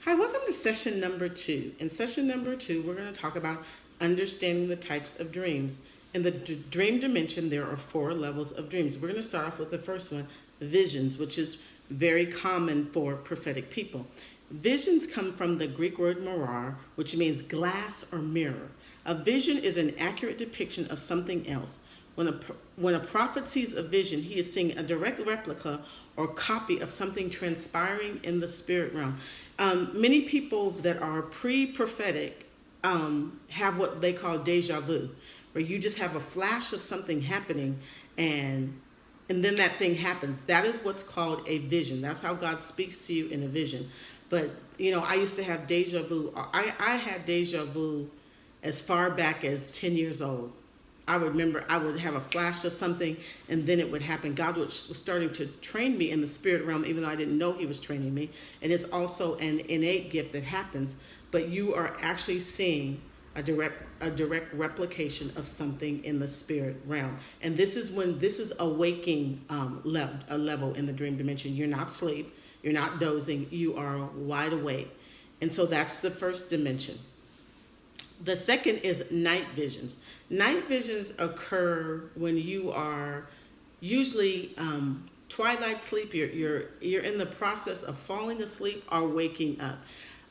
Hi, welcome to session number 2. In session number 2, we're going to talk about understanding the types of dreams. In the dream dimension, there are 4 levels of dreams. We're going to start off with the first one, visions, which is very common for prophetic people. Visions come from the Greek word mirar, which means glass or mirror. A vision is an accurate depiction of something else. When a prophet sees a vision, he is seeing a direct replica or copy of something transpiring in the spirit realm. Many people that are pre-prophetic have what they call deja vu, where you just have a flash of something happening and then that thing happens. That is what's called a vision. That's how God speaks to you in a vision. But, I used to have deja vu. I had deja vu as far back as 10 years old. I remember I would have a flash of something and then it would happen. God was starting to train me in the spirit realm, even though I didn't know he was training me. And it's also an innate gift that happens, but you are actually seeing a direct replication of something in the spirit realm. And this is a waking level in the dream dimension. You're not asleep, you're not dozing, you are wide awake. And so that's the first dimension. The second is night visions. Night visions occur when you are usually twilight sleep. You're in the process of falling asleep or waking up.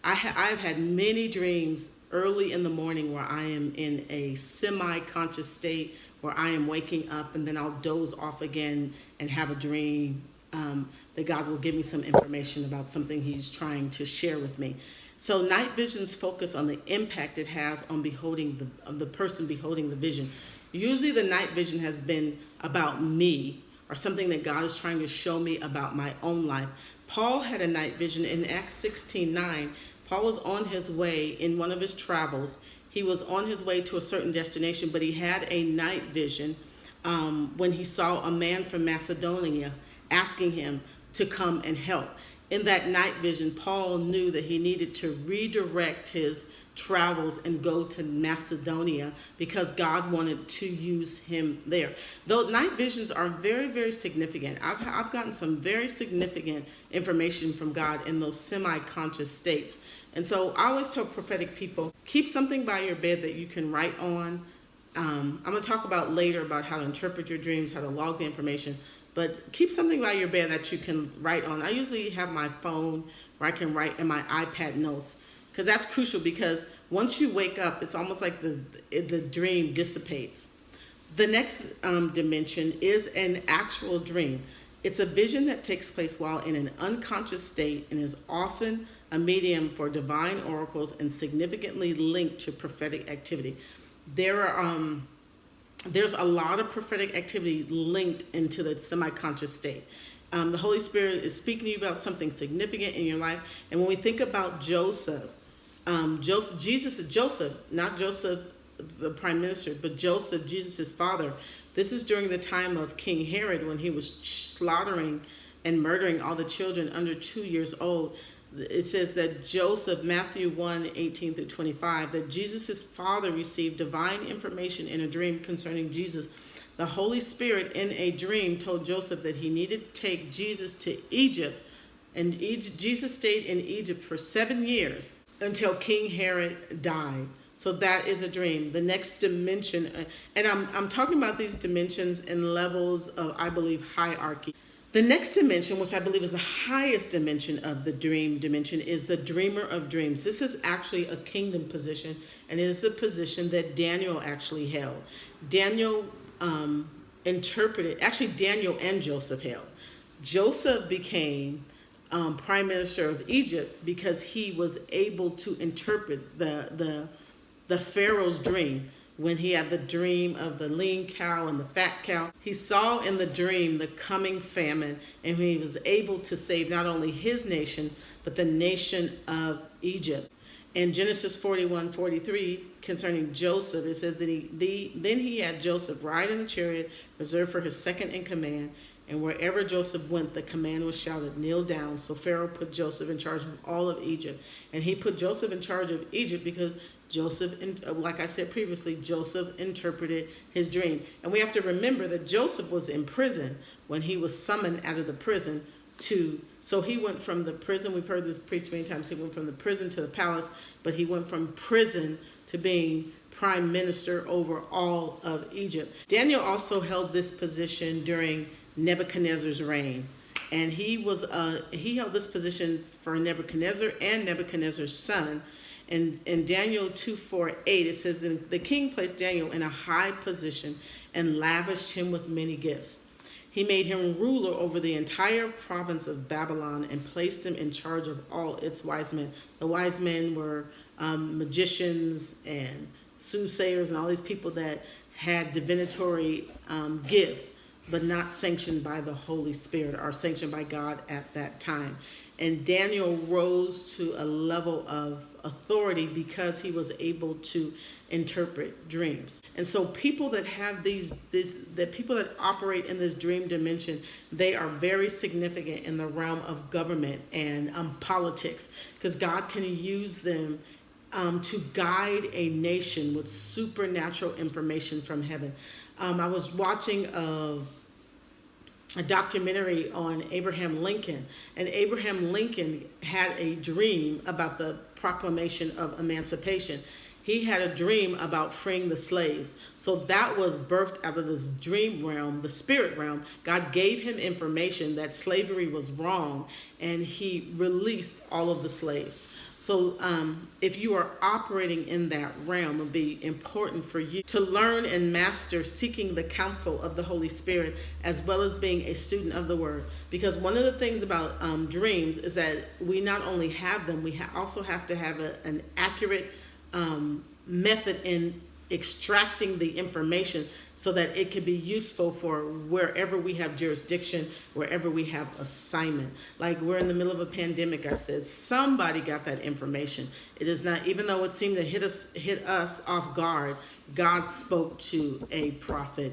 I've had many dreams early in the morning where I am in a semi-conscious state, where I am waking up and then I'll doze off again and have a dream that God will give me some information about something he's trying to share with me. So night visions focus on the impact it has on the person beholding the vision. Usually the night vision has been about me or something that God is trying to show me about my own life. Paul had a night vision in Acts 16:9. Paul was on his way in one of his travels. He was on his way to a certain destination, but he had a night vision when he saw a man from Macedonia asking him to come and help. In that night vision, Paul knew that he needed to redirect his travels and go to Macedonia because God wanted to use him there. Though night visions are very, very significant. I've gotten some very significant information from God in those semi-conscious states. And so I always tell prophetic people, keep something by your bed that you can write on. I'm going to talk about later about how to interpret your dreams, how to log the information. But keep something by your bed that you can write on. I usually have my phone where I can write in my iPad notes, because that's crucial, because once you wake up, it's almost like the dream dissipates. The next dimension is an actual dream. It's a vision that takes place while in an unconscious state and is often a medium for divine oracles and significantly linked to prophetic activity. There's a lot of prophetic activity linked into the semi-conscious state. The Holy Spirit is speaking to you about something significant in your life. And when we think about Joseph, Joseph, not Joseph the prime minister, but Joseph, Jesus' father. This is during the time of King Herod, when he was slaughtering and murdering all the children under 2 years old. It says that Joseph, Matthew 1:18-25, that Jesus' father received divine information in a dream concerning Jesus. The Holy Spirit in a dream told Joseph that he needed to take Jesus to Egypt. And Jesus stayed in Egypt for 7 years until King Herod died. So that is a dream. The next dimension, and I'm talking about these dimensions in levels of, I believe, hierarchy. The next dimension, which I believe is the highest dimension of the dream dimension, is the dreamer of dreams. This is actually a kingdom position, and it is the position that Daniel actually held. Daniel Daniel and Joseph held. Joseph became prime minister of Egypt because he was able to interpret the Pharaoh's dream. When he had the dream of the lean cow and the fat cow, he saw in the dream the coming famine, and he was able to save not only his nation, but the nation of Egypt. In Genesis 41:43, concerning Joseph, it says that then he had Joseph ride in the chariot reserved for his second in command, and wherever Joseph went, the command was shouted, kneel down. So Pharaoh put Joseph in charge of all of Egypt. And he put Joseph in charge of Egypt because Joseph, like I said previously, Joseph interpreted his dream. And we have to remember that Joseph was in prison when he was summoned out of the prison to, so he went from the prison, we've heard this preached many times, he went from the prison to the palace, but he went from prison to being prime minister over all of Egypt. Daniel also held this position during Nebuchadnezzar's reign. And he held this position for Nebuchadnezzar and Nebuchadnezzar's son. And in Daniel 2:4-8, it says, the king placed Daniel in a high position and lavished him with many gifts. He made him ruler over the entire province of Babylon and placed him in charge of all its wise men. The wise men were magicians and soothsayers and all these people that had divinatory gifts, but not sanctioned by the Holy Spirit or sanctioned by God at that time. And Daniel rose to a level of authority because he was able to interpret dreams. And so people that have the people that operate in this dream dimension, they are very significant in the realm of government and politics, because God can use them to guide a nation with supernatural information from heaven. I was watching a documentary on Abraham Lincoln, and Abraham Lincoln had a dream about the proclamation of emancipation. He had a dream about freeing the slaves. So that was birthed out of this dream realm, the spirit realm. God gave him information that slavery was wrong, and he released all of the slaves. So if you are operating in that realm, it would be important for you to learn and master seeking the counsel of the Holy Spirit, as well as being a student of the Word. Because one of the things about dreams is that we not only have them, we also have to have an accurate method in extracting the information so that it can be useful for wherever we have jurisdiction, wherever we have assignment. Like we're in the middle of a pandemic, I said, somebody got that information. It is not, even though it seemed to hit us off guard, God spoke to a prophet